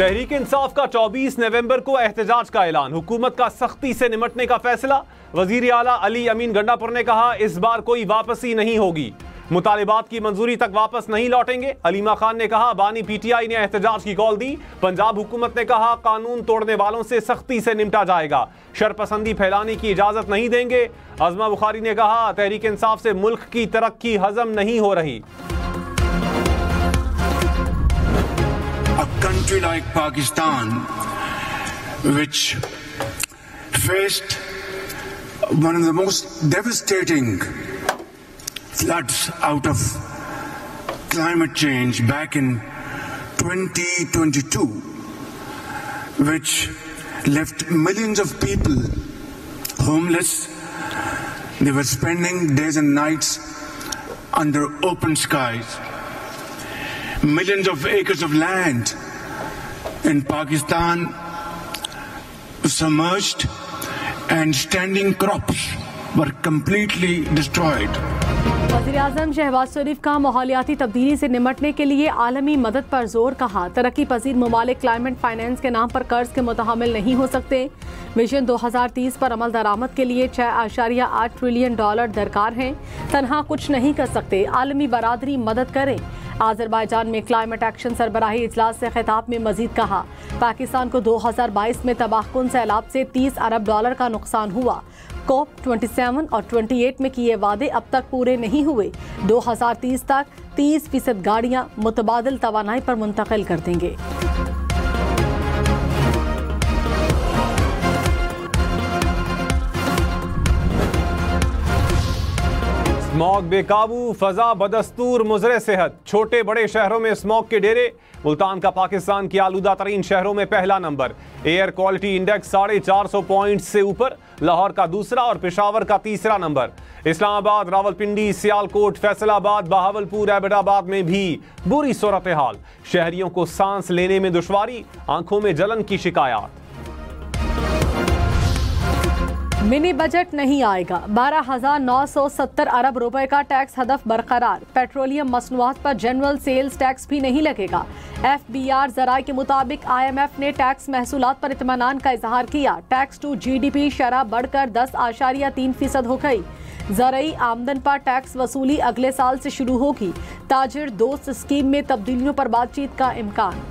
तहरीक इंसाफ का 24 नवंबर को एहतजाज का ऐलान, हुकूमत का सख्ती से निमटने का फैसला। वजीर आला अली अमीन गंडापुर ने कहा इस बार कोई वापसी नहीं होगी, मुतालिबात की मंजूरी तक वापस नहीं लौटेंगे। अलीमा खान ने कहा बानी पीटीआई ने एहतजाज की कॉल दी। पंजाब हुकूमत ने कहा कानून तोड़ने वालों से सख्ती से निपटा जाएगा, शरपसंदी फैलाने की इजाजत नहीं देंगे। अज़मा बुखारी ने कहा तहरीक इंसाफ से मुल्क की तरक्की हजम नहीं हो रही। A country like Pakistan, which faced one of the most devastating floods out of climate change back in 2022, which left millions of people homeless. They were spending days and nights under open skies. Millions of acres of land in Pakistan submerged and standing crops were completely destroyed. वज़ीर-ए-आज़म शहबाज शरीफ का माहौलियाती तब्दीली से निमटने के लिए आलमी मदद पर जोर, कहा तरक्की पजीर ममालिक क्लाइमेट फाइनेंस के नाम पर कर्ज के मुतहमिल नहीं हो सकते। विजन 2030 पर अमल दरामद के लिए $6.8 ट्रिलियन दरकार हैं, तनहा कुछ नहीं कर सकते, आलमी बरादरी मदद करें। आज़रबाईजान में क्लाइमेट एक्शन सरबराही इजलास से खिताब में मजीद कहा पाकिस्तान को 2022 में तबाहकुन सैलाब से $30 अरब का नुकसान हुआ। COP 27 और 28 में किए वादे अब तक पूरे नहीं हुए। 2030 तक 30% गाड़ियां मुतबादिल तवानाई पर मुंतकिल कर देंगे। स्मॉग बेकाबू, फजा बदस्तूर मुजरे सेहत, छोटे बड़े शहरों में स्मॉग के डेरे। मुल्तान का पाकिस्तान की आलूदा तरीन शहरों में पहला number, air quality index 450 point से ऊपर। लाहौर का दूसरा और पेशावर का तीसरा नंबर। इस्लामाबाद, रावलपिंडी, सियालकोट, फैसलाबाद, बहावलपुर, एबटाबाद में भी बुरी सूरत हाल, शहरियों को सांस लेने में दुश्वारी, आंखों में जलन की शिकायत। मिनी बजट नहीं आएगा, 12,970 अरब रुपए का टैक्स हदफ बरकरार। पेट्रोलियम मसनूआत पर जनरल सेल्स टैक्स भी नहीं लगेगा। FBR जराये के मुताबिक IMF ने टैक्स महसूलात पर इत्मीनान का इजहार किया। टैक्स टू GDP शरह बढ़कर 10.3% हो गई। ज़राई आमदन पर टैक्स वसूली अगले साल से शुरू होगी। ताजिर दोस्त स्कीम में तब्दीलियों पर बातचीत का इम्कान।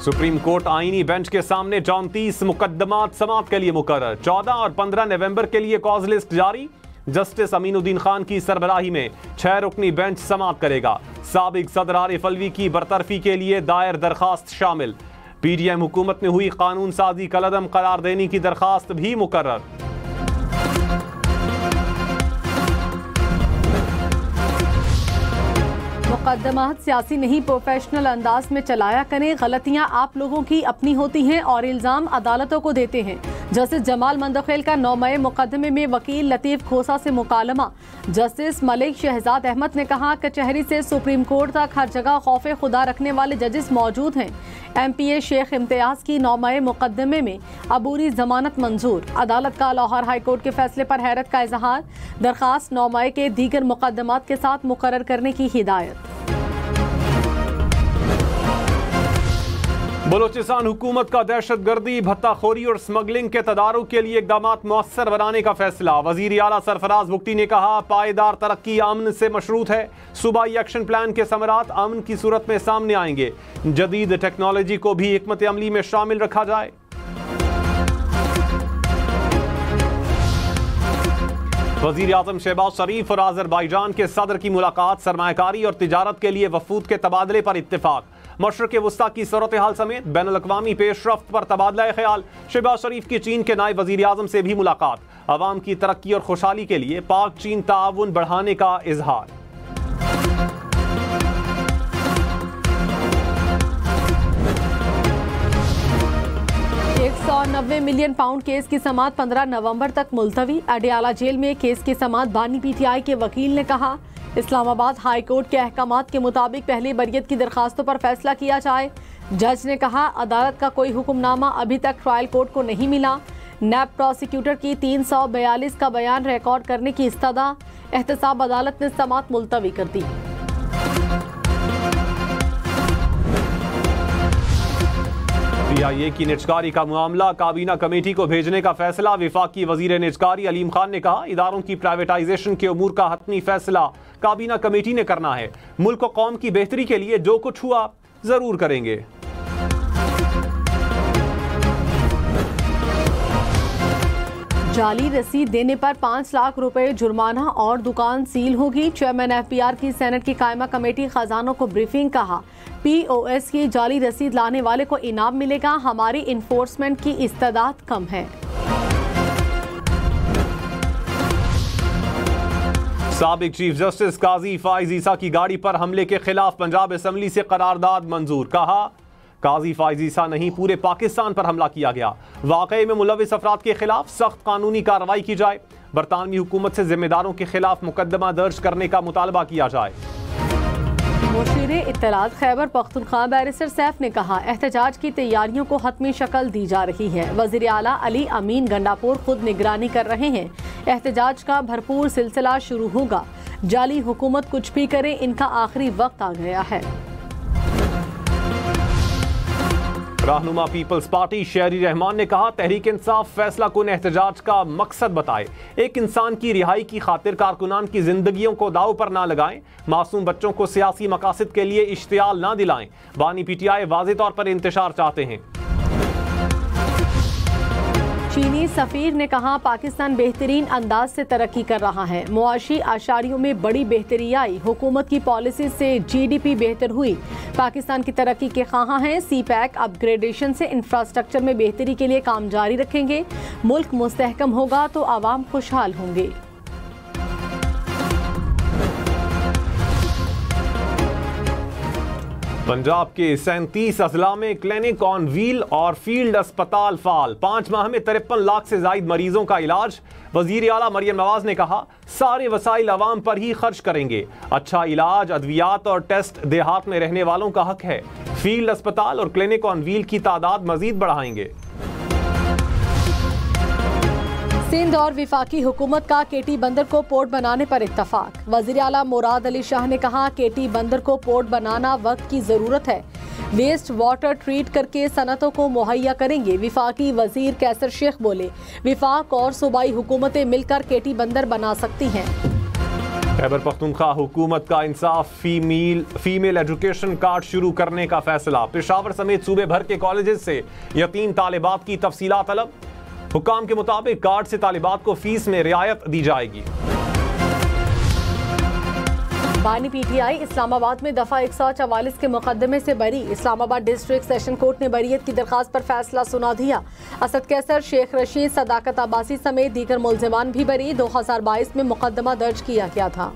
सुप्रीम कोर्ट आईनी बेंच के सामने 34 मुकदमात समाअत के लिए मुकर्रर। 14 और 15 नवंबर के लिए कॉज लिस्ट जारी। जस्टिस अमीनुद्दीन खान की सरबराही में 6 रुकनी बेंच समाअत करेगा। साबिक सदर आरिफ अलवी की बरतरफी के लिए दायर दरखास्त शामिल। PDM हुकूमत ने हुई कानून साजी कलअदम करार देने की दरखास्त भी मुकर्रर। मुकदमात सियासी नहीं प्रोफेशनल अंदाज में चलाया करें। गलतियां आप लोगों की अपनी होती हैं और इल्ज़ाम अदालतों को देते हैं। जस्टिस जमाल मंदखेल का 9 मई मुकदमे में वकील लतीफ़ खोसा से मुकालमा। जस्टिस मलिक शहजाद अहमद ने कहा कचहरी से सुप्रीम कोर्ट तक हर जगह खौफ खुदा रखने वाले जजेस मौजूद हैं। MPA शेख इम्तियाज की 9 मई मुकदमे में अबूरी जमानत मंजूर। अदालत का लाहौर हाई कोर्ट के फैसले पर हैरत का इजहार। दरखास्त 9 मई के दीगर मुकदमात के साथ मुकर्रर करने की हिदायत। बलोचिस्तान हुकूमत का दहशतगर्दी, भत्ताखोरी और स्मगलिंग के तदारुक के लिए इक़दामात मौसर बनाने का फैसला। वजीर आला सरफराज बुगटी ने कहा पायदार तरक्की अमन से मशरूत है। सूबाई एक्शन प्लान के समरात अमन की सूरत में सामने आएंगे। जदीद टेक्नोलॉजी को भी हिकमत अमली में शामिल रखा जाए। वजीर आज़म शहबाज शरीफ और आज़रबाईजान के सदर की मुलाकात। सरमायाकारी और तिजारत के लिए वफूद के तबादले पर इत्तेफाक। मशरक़ वस्ता की सूरत हाल समेत बैनुल-अक़वामी पेशरफ्त पर तबादला ख्याल। शहबाज शरीफ की चीन के नायब वज़ीर आज़म से भी मुलाकात। अवाम की तरक्की और खुशहाली के लिए पाक चीन ताउन बढ़ाने का इजहार। £190 मिलियन केस की समाअत 15 नवंबर तक मुलतवी। अडियाला जेल में केस की समाअत बानी PTI के वकील ने कहा इस्लामाबाद हाई कोर्ट के अहकामात के मुताबिक पहली बरियत की दरखास्तों पर फैसला किया जाए। जज ने कहा अदालत का कोई हुक्मनामा अभी तक ट्रायल कोर्ट को नहीं मिला। नैब प्रोसिक्यूटर की 342 का बयान रिकॉर्ड करने की इस्तदा। एहतसाब अदालत ने समाअत मुलतवी कर दी। CIA की निजकारी का मामला काबीना कमेटी को भेजने का फैसला। वफाकी वजीर निजकारी अलीम खान ने कहा, इदारों की प्राइवेटाइजेशन के उमूर का हतमी फैसला काबीना कमेटी ने करना है। मुल्क और कौम की बेहतरी के लिए जो कुछ हुआ जरूर करेंगे। जाली रसीद देने पर 5 लाख रुपए जुर्माना और दुकान सील होगी। चेयरमैन FPR की सेनेट की कायमा कमेटी खजानों को ब्रीफिंग। कहा, POS की जाली रसीद लाने वाले को इनाम मिलेगा। हमारी इन्फोर्समेंट की इस्तेदाद कम है। साबिक चीफ जस्टिस काजी फाइज ईसा की गाड़ी पर हमले के खिलाफ पंजाब असेंबली से करारदाद मंजूर। कहा, काजी फाइज ईसा नहीं, पूरे पाकिस्तान पर हमला किया गया। वाकये में मुलविस अफराद के खिलाफ सख्त कानूनी कार्रवाई की जाए। बरतानवी हुकूमत से जिम्मेदारों के खिलाफ मुकदमा दर्ज करने का मुतालबा किया जाए। मुशीर इत्तलात खैबर पख्तूनख्वा बैरिस्टर सैफ ने कहा, एहतजाज की तैयारियों को हतमी शक्ल दी जा रही है। वज़ीर आला अली अमीन गंडापुर खुद निगरानी कर रहे हैं। एहतजाज का भरपूर सिलसिला शुरू होगा। जाली हुकूमत कुछ भी करे, इनका आखिरी वक्त आ गया है। रहनुमा पीपल्स पार्टी शहरी रहमान ने कहा, तहरीक इंसाफ फैसला कुन एहतजाज का मकसद बताए। एक इंसान की रिहाई की खातिर कारकुनान की जिंदगियों को दाव पर ना लगाएं। मासूम बच्चों को सियासी मकासद के लिए इश्तियाल ना दिलाएं। बानी PTI वाज़े तौर पर इंतशार चाहते हैं। चीनी सफीर ने कहा, पाकिस्तान बेहतरीन अंदाज से तरक्की कर रहा है। मुआशी आशारियों में बड़ी बेहतरी आई। हुकूमत की पॉलिसी से GDP बेहतर हुई। पाकिस्तान की तरक्की के ख्वाहां हैं। CPEC अपग्रेडेशन से इंफ्रास्ट्रक्चर में बेहतरी के लिए काम जारी रखेंगे। मुल्क मुस्तहकम होगा तो आवाम खुशहाल होंगे। पंजाब के 37 अजला में क्लिनिक ऑन व्हील और फील्ड अस्पताल फाल। 5 माह में 53 लाख से ज्यादा मरीजों का इलाज। वजीर आला मरियम नवाज ने कहा, सारे वसाइल अवाम पर ही खर्च करेंगे। अच्छा इलाज, अद्वियात और टेस्ट देहात में रहने वालों का हक है। फील्ड अस्पताल और क्लिनिक ऑन व्हील की तादाद मजीद बढ़ाएंगे। सिंध और विफाकी हुकूमत का KT बंदर को पोर्ट बनाने पर इत्तफाक। वज़ीर आला मुराद अली शाह ने कहा, KT बंदर को पोर्ट बनाना वक्त की ज़रूरत है। वेस्ट वाटर ट्रीट करके सनतों को मुहैया करेंगे। विफाकी वजीर कैसर शेख बोले, विफाक और सूबाई हुकूमतें मिलकर KT बंदर बना सकती हैं। खैबर पख्तूनख्वा हुकूमत का इंसाफ फीमेल एजुकेशन कार्ड शुरू करने का फैसला। पेशावर समेत सूबे भर के कॉलेजेस से यतीम तालिबात की तफसीलात तलब। हुकाम के मुताबिक कार्ड से तालिबात को फीस में रियायत दी जाएगी। बानी PTI इस्लामाबाद में दफा 144 के मुकदमे से बरी। इस्लामाबाद डिस्ट्रिक्ट सेशन कोर्ट ने बरीयत की दरखास्त पर फैसला सुना दिया। असद कैसर, शेख रशीद, सदाकत अब्बासी समेत दीगर मुल्जिमान भी बरी। 2022 में मुकदमा दर्ज किया गया था।